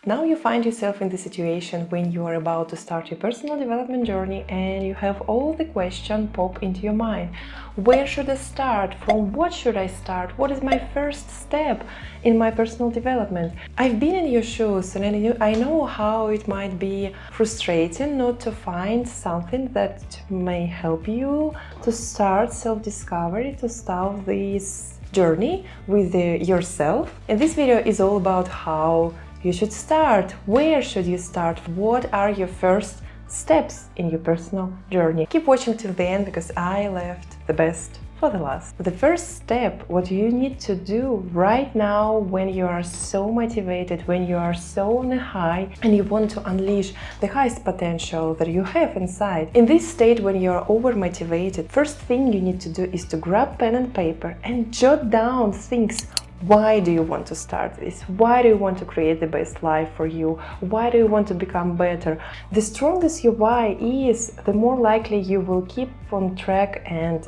Now you find yourself in the situation when you are about to start your personal development journey and you have all the questions pop into your mind. Where should I start? From what should I start? What is my first step in my personal development? I've been in your shoes and I know how it might be frustrating not to find something that may help you to start self-discovery, to start this journey with yourself. And this video is all about how you should start. Where should you start? What are your first steps in your personal journey? Keep watching till the end because I left the best for the last. The first step, what you need to do right now when you are so motivated, when you are so on a high and you want to unleash the highest potential that you have inside. In this state when you are over motivated, first thing you need to do is to grab pen and paper and jot down things. Why do you want to start this? Why do you want to create the best life for you? Why do you want to become better? The strongest your why is, the more likely you will keep on track and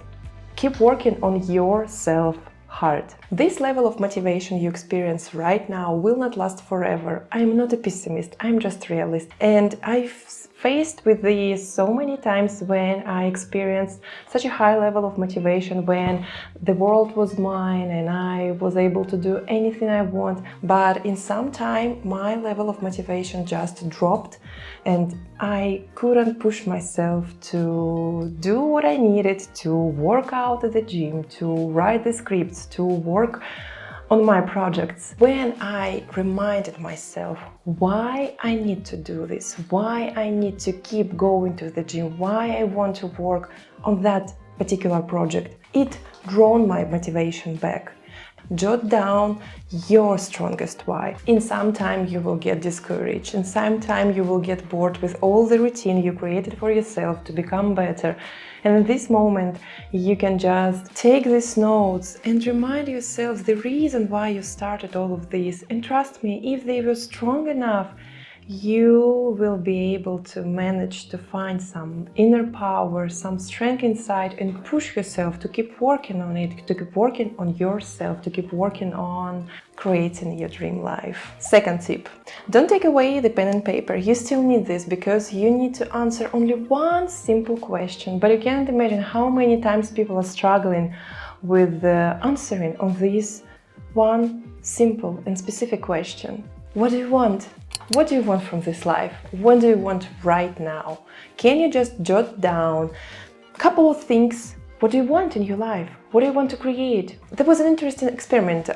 keep working on yourself hard. This level of motivation you experience right now will not last forever. I'm not a pessimist, I'm just realist. And I've faced with this so many times when I experienced such a high level of motivation, when the world was mine and I was able to do anything I want. But in some time, my level of motivation just dropped and I couldn't push myself to do what I needed, to work out at the gym, to write the scripts, to work on my projects. When I reminded myself why I need to do this, why I need to keep going to the gym, why I want to work on that particular project, it drawn my motivation back. Jot down your strongest why. In some time you will get discouraged, in some time you will get bored with all the routine you created for yourself to become better. And in this moment you can just take these notes and remind yourself the reason why you started all of this. And trust me, if they were strong enough, you will be able to manage to find some inner power, some strength inside and push yourself to keep working on it, to keep working on yourself, to keep working on creating your dream life. Second tip, don't take away the pen and paper. You still need this because you need to answer only one simple question, but you can't imagine how many times people are struggling with answering on this one simple and specific question. What do you want? What do you want from this life? What do you want right now? Can you just jot down a couple of things? What do you want in your life? What do you want to create? There was an interesting experiment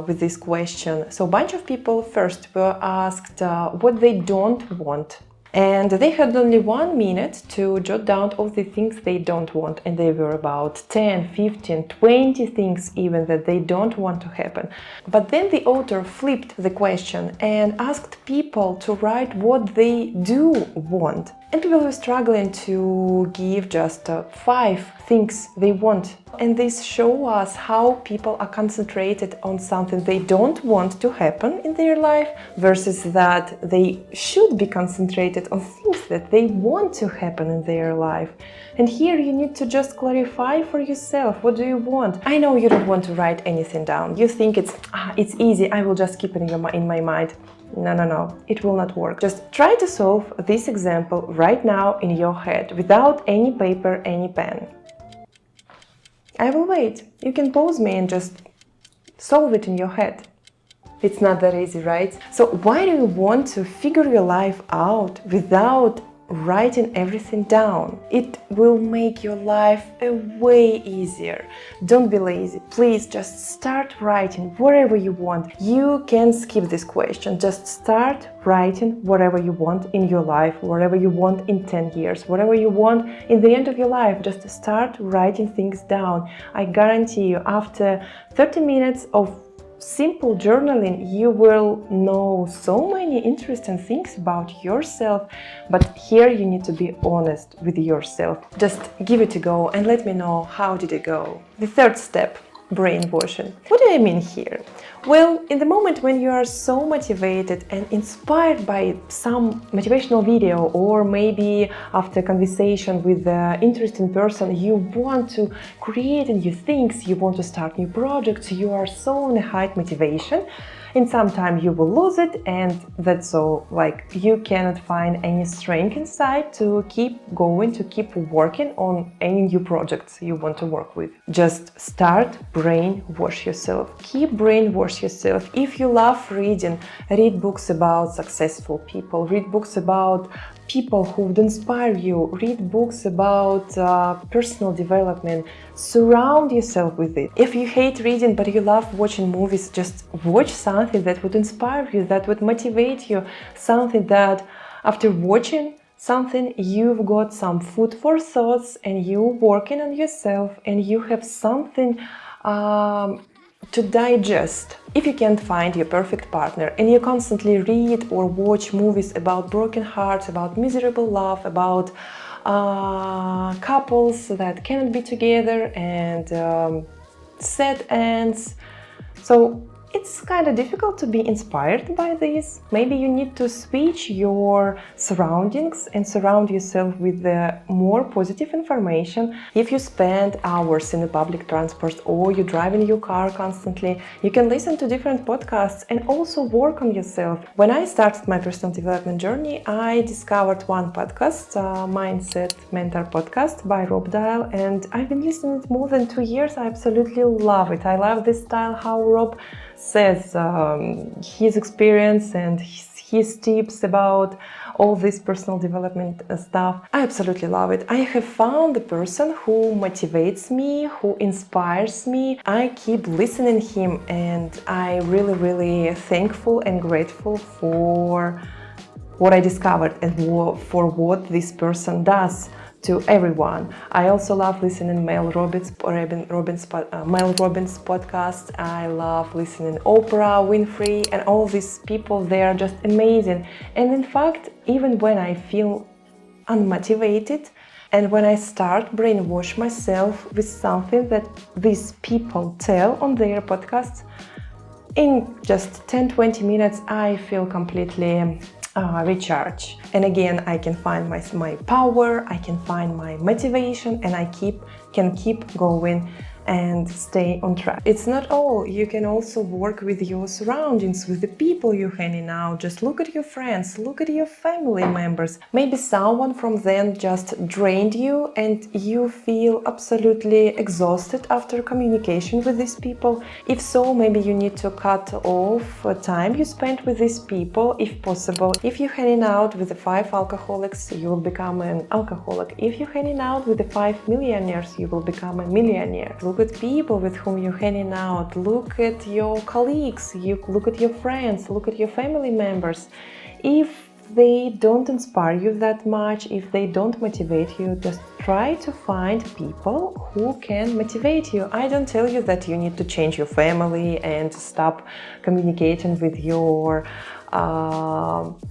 with this question. So a bunch of people first were asked what they don't want. And they had only 1 minute to jot down all the things they don't want. And they were about 10, 15, 20 things even that they don't want to happen. But then the author flipped the question and asked people to write what they do want. And people were struggling to give just 5 things they want. And this shows us how people are concentrated on something they don't want to happen in their life versus that they should be concentrated on things that they want to happen in their life. And here you need to just clarify for yourself, what do you want? I know you don't want to write anything down. You think it's easy, I will just keep it in my mind. No, it will not work. Just try to solve this example right now in your head without any paper, any pen. I will wait. You can pause me and just solve it in your head. It's not that easy, right? So why do you want to figure your life out without writing everything down? It will make your life way easier. Don't be lazy. Please just start writing whatever you want. You can skip this question. Just start writing whatever you want in your life, whatever you want in 10 years, whatever you want in the end of your life. Just start writing things down. I guarantee you, after 30 minutes of simple journaling, you will know so many interesting things about yourself. But here you need to be honest with yourself. Just give it a go and let me know how did it go. The third step, brainwashing. What do I mean here? Well, in the moment when you are so motivated and inspired by some motivational video, or maybe after a conversation with an interesting person, you want to create new things, you want to start new projects, you are so on a high motivation, In some time you will lose it, and that's all. Like, you cannot find any strength inside to keep going, to keep working on any new projects you want to work with. Just start brainwash yourself. Keep brainwash yourself. If you love reading, read books about successful people, read books about people who would inspire you, read books about personal development. Surround yourself with it. If you hate reading but you love watching movies, just watch something that would inspire you, that would motivate you, something that after watching something you've got some food for thoughts and you're working on yourself and you have something to digest. If you can't find your perfect partner and you constantly read or watch movies about broken hearts, about miserable love, about couples that cannot be together and sad ends, so it's kind of difficult to be inspired by this. Maybe you need to switch your surroundings and surround yourself with the more positive information. If you spend hours in the public transport or you drive in your car constantly, you can listen to different podcasts and also work on yourself. When I started my personal development journey, I discovered one podcast, Mindset Mentor podcast by Rob Dial, and I've been listening to it more than 2 years. I absolutely love it. I love this style, how Rob says his experience and his tips about all this personal development stuff. I absolutely love it. I have found the person who motivates me, who inspires me. I keep listening to him, and I really thankful and grateful for what I discovered and for what this person does to everyone. I also love listening Mel Robbins podcast. I love listening Oprah Winfrey and all these people. They are just amazing. And in fact, even when I feel unmotivated and when I start brainwash myself with something that these people tell on their podcasts, in just 10-20 minutes I feel completely recharge. And again, I can find my power, I can find my motivation, and I can keep going and stay on track. It's not all. You can also work with your surroundings, with the people you're hanging out. Just look at your friends, look at your family members. Maybe someone from them just drained you and you feel absolutely exhausted after communication with these people. If so, maybe you need to cut off time you spent with these people, if possible. If you're hanging out with the 5 alcoholics, you will become an alcoholic. If you're hanging out with the 5 millionaires, you will become a millionaire. Look at people with whom you're hanging out, look at your colleagues, you look at your friends, look at your family members. If they don't inspire you that much, if they don't motivate you, just try to find people who can motivate you. I don't tell you that you need to change your family and stop communicating with your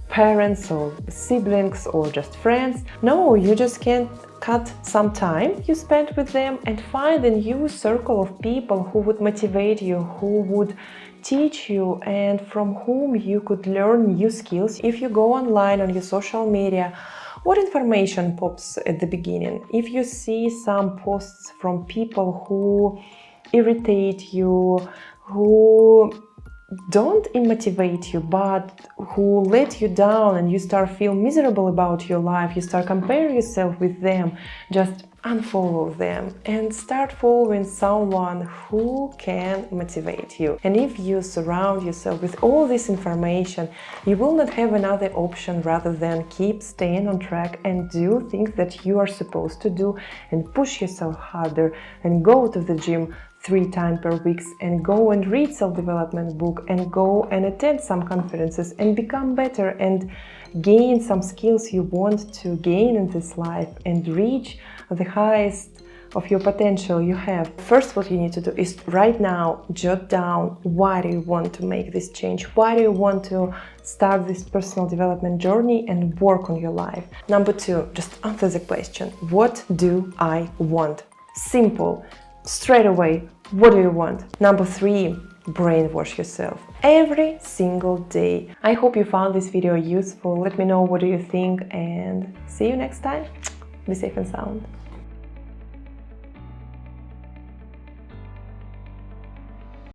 parents or siblings or just friends. No, you just can cut some time you spent with them and find a new circle of people who would motivate you, who would teach you, and from whom you could learn new skills. If you go online on your social media, what information pops at the beginning? If you see some posts from people who irritate you, who don't motivate you, but who let you down, and you start feel miserable about your life, you start comparing yourself with them, just unfollow them and start following someone who can motivate you. And if you surround yourself with all this information, you will not have another option rather than keep staying on track and do things that you are supposed to do and push yourself harder and go to the gym 3 times per week and go and read self-development book and go and attend some conferences and become better and gain some skills you want to gain in this life and reach the highest of your potential you have. First, what you need to do is right now jot down why do you want to make this change, why do you want to start this personal development journey and work on your life. Number 2, just answer the question, what do I want? Simple. Straight away, what do you want? Number 3, brainwash yourself every single day. I hope you found this video useful. Let me know what do you think and see you next time. Be safe and sound.